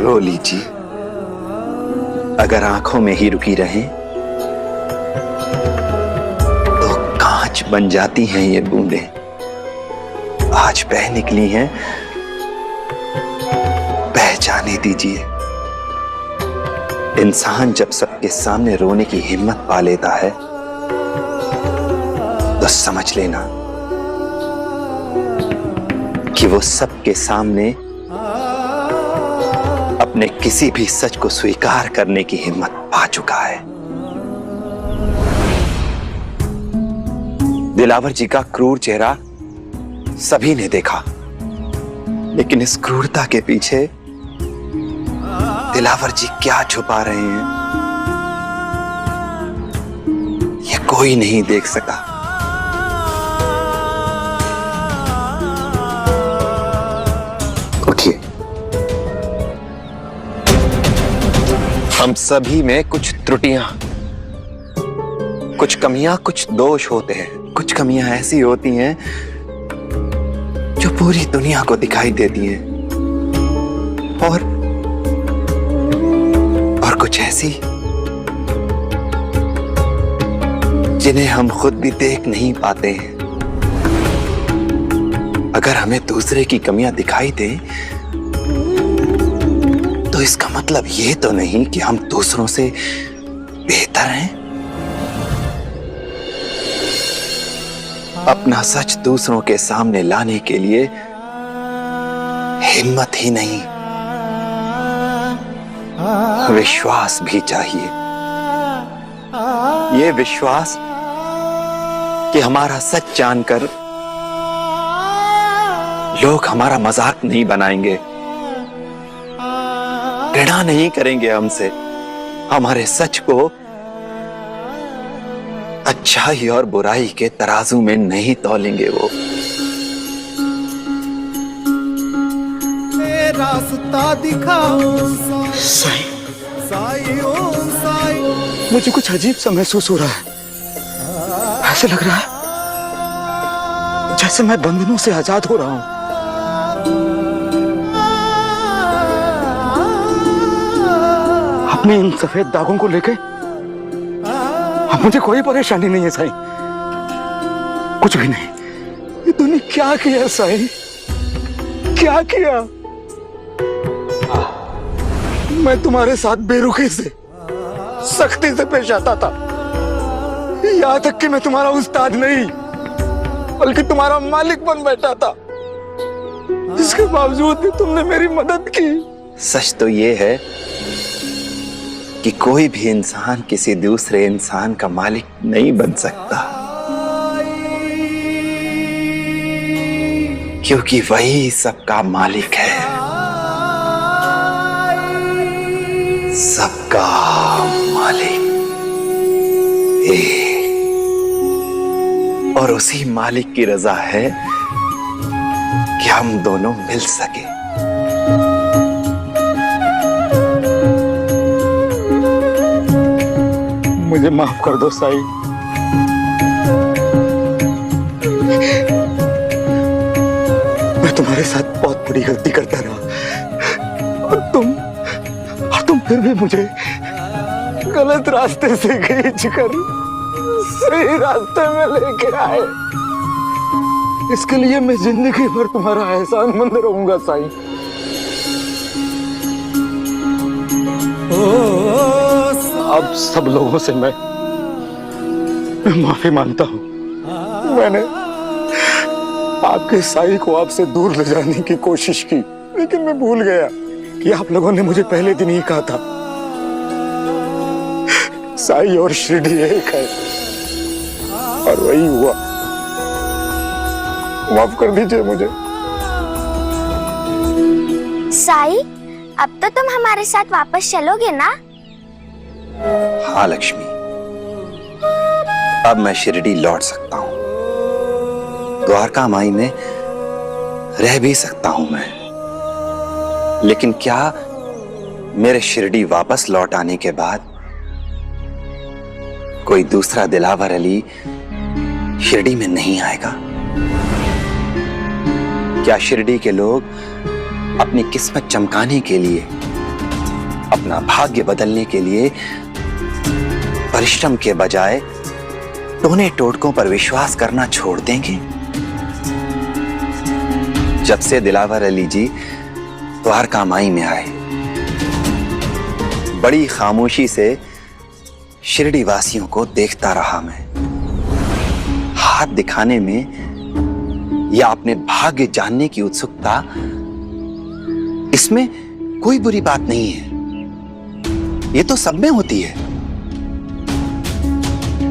रो लीजिए। अगर आंखों में ही रुकी रहें तो कांच बन जाती हैं ये बूंदें। आज बह निकली हैं, बह जाने दीजिए। इंसान जब सबके सामने रोने की हिम्मत पा लेता है तो समझ लेना कि वो सबके सामने अपने किसी भी सच को स्वीकार करने की हिम्मत पा चुका है। दिलावर जी का क्रूर चेहरा सभी ने देखा, लेकिन इस क्रूरता के पीछे दिलावर जी क्या छुपा रहे हैं ये कोई नहीं देख सका। उठिए। हम सभी में कुछ त्रुटियां, कुछ कमियां, कुछ दोष होते हैं। कुछ कमियां ऐसी होती हैं जो पूरी दुनिया को दिखाई देती हैं, और कुछ ऐसी जिन्हें हम खुद भी देख नहीं पाते हैं। अगर हमें दूसरे की कमियां दिखाई दें तो इसका मतलब ये तो नहीं कि हम दूसरों से बेहतर हैं। अपना सच दूसरों के सामने लाने के लिए हिम्मत ही नहीं, विश्वास भी चाहिए। ये विश्वास कि हमारा सच जानकर लोग हमारा मजाक नहीं बनाएंगे, घृणा नहीं करेंगे हमसे। हमारे सच को अच्छाई और बुराई के तराजू में नहीं तौलेंगे वो। रास्ता दिखाओ साईं, साईं ओ साईं। मुझे कुछ अजीब सा महसूस हो रहा है। ऐसे लग रहा है जैसे मैं बंधनों से आजाद हो रहा हूं। अपने इन सफेद दागों को लेके अब मुझे कोई परेशानी नहीं है साईं, कुछ भी नहीं। ये तूने क्या किया साईं, क्या किया? मैं तुम्हारे साथ बेरुखी से, सख्ती से पेश आता था। यहां तक कि मैं तुम्हारा उस्ताद नहीं बल्कि तुम्हारा मालिक बन बैठा था। इसके बावजूद भी तुमने मेरी मदद की। सच तो ये है कि कोई भी इंसान किसी दूसरे इंसान का मालिक नहीं बन सकता, क्योंकि वही सबका मालिक है, सबका मालिक एक। और उसी मालिक की रजा है कि हम दोनों मिल सके। मुझे माफ कर दो साईं। मैं तुम्हारे साथ बहुत बड़ी गलती करता रहा और तुम फिर भी मुझे गलत रास्ते से खींच कर सही रास्ते में लेके आए। इसके लिए मैं जिंदगी भर तुम्हारा एहसानमंद रहूंगा साईं। अब सब लोगों से मैं माफी मांगता हूं। मैंने आपके साईं को आपसे दूर ले जाने की कोशिश की, लेकिन मैं भूल गया कि आप लोगों ने मुझे पहले दिन ही कहा था साईं और शिरडी एक है, और वही हुआ। माफ कर दीजिए मुझे। साईं, अब तो तुम हमारे साथ वापस चलोगे ना? हाँ लक्ष्मी, अब मैं शिरडी लौट सकता हूं, द्वारका माई में रह भी सकता हूं मैं। लेकिन क्या मेरे शिरडी वापस लौट आने के बाद कोई दूसरा दिलावर अली शिरडी में नहीं आएगा? क्या शिरडी के लोग अपनी किस्मत चमकाने के लिए अपना भाग्य बदलने के लिए परिश्रम के बजाय टोने टोटकों पर विश्वास करना छोड़ देंगे? जब से दिलावर अली जी द्वारका माई में आए, बड़ी खामोशी से शिरडी वासियों को देखता रहा मैं। हाथ दिखाने में या अपने भाग्य जानने की उत्सुकता, इसमें कोई बुरी बात नहीं है। ये तो सब में होती है।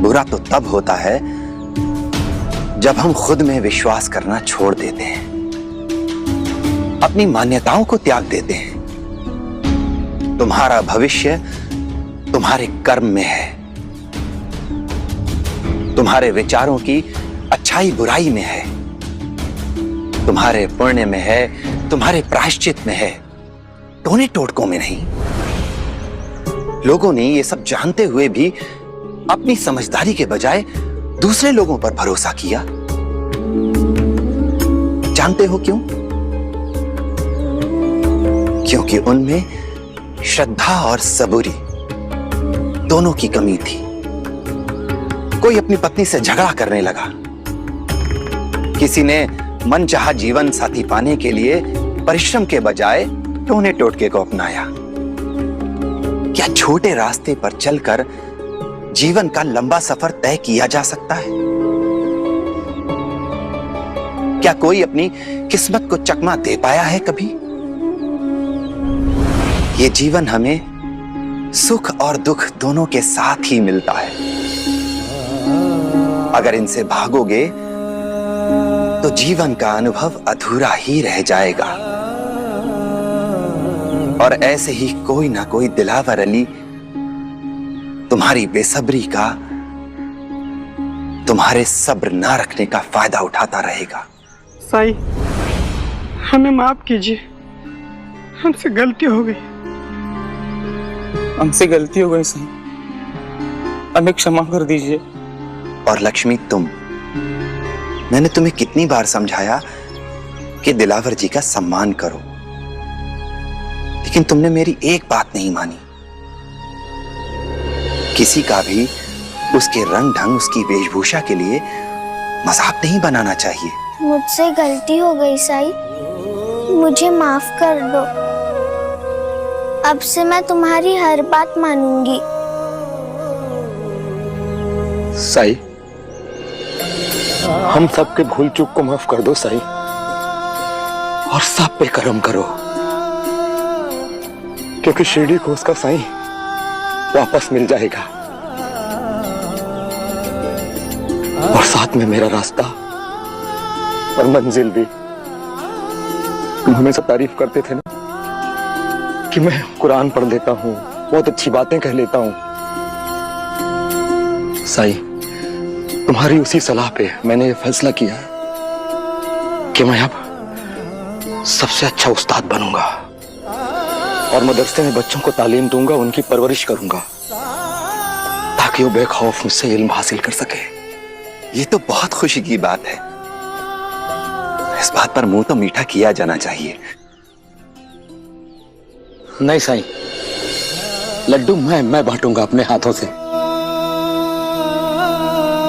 बुरा तो तब होता है जब हम खुद में विश्वास करना छोड़ देते हैं, अपनी मान्यताओं को त्याग देते हैं। तुम्हारा भविष्य तुम्हारे कर्म में है, तुम्हारे विचारों की अच्छाई बुराई में है, तुम्हारे पुण्य में है, तुम्हारे प्रायश्चित में है, टोने टोटकों में नहीं। लोगों ने ये सब जानते हुए भी अपनी समझदारी के बजाय दूसरे लोगों पर भरोसा किया। जानते हो क्यों? क्योंकि उनमें श्रद्धा और सबूरी दोनों की कमी थी। कोई अपनी पत्नी से झगड़ा करने लगा, किसी ने मनचाहा जीवन साथी पाने के लिए परिश्रम के बजाय टोने टोटके को अपनाया। क्या छोटे रास्ते पर चलकर जीवन का लंबा सफर तय किया जा सकता है? क्या कोई अपनी किस्मत को चकमा दे पाया है कभी? ये जीवन हमें सुख और दुख दोनों के साथ ही मिलता है। अगर इनसे भागोगे तो जीवन का अनुभव अधूरा ही रह जाएगा। और ऐसे ही कोई ना कोई दिलावर अली तुम्हारी बेसब्री का, तुम्हारे सब्र ना रखने का फायदा उठाता रहेगा। साईं, हमें माफ कीजिए, हमसे गलती हो गई। हमसे गलती हो गई साईं, हमें क्षमा कर दीजिए। और लक्ष्मी, मैंने तुम्हें कितनी बार समझाया कि दिलावर जी का सम्मान करो, लेकिन तुमने मेरी एक बात नहीं मानी। किसी का भी उसके रंग ढंग, उसकी वेशभूषा के लिए मजाक नहीं बनाना चाहिए। मुझसे गलती हो गई साईं, मुझे माफ कर दो। अब से मैं तुम्हारी हर बात मानूंगी। साईं, हम सबके भूल चूक को माफ कर दो साईं, और सब पे करम करो, क्योंकि शिरडी को उसका साईं वापस मिल जाएगा, और साथ में मेरा रास्ता और मंजिल भी। तुम हमेशा तारीफ करते थे ना कि मैं कुरान पढ़ लेता हूँ, बहुत अच्छी बातें कह लेता हूँ। साईं, तुम्हारी उसी सलाह पे मैंने ये फैसला किया कि मैं अब सबसे अच्छा उस्ताद बनूंगा और मदरसे में बच्चों को तालीम दूंगा, उनकी परवरिश करूंगा, ताकि वो बेखौफ मुझसे इल्म हासिल कर सके। ये तो बहुत खुशी की बात है। इस बात पर मुंह तो मीठा किया जाना चाहिए। नहीं साईं, लड्डू मैं बांटूंगा अपने हाथों से।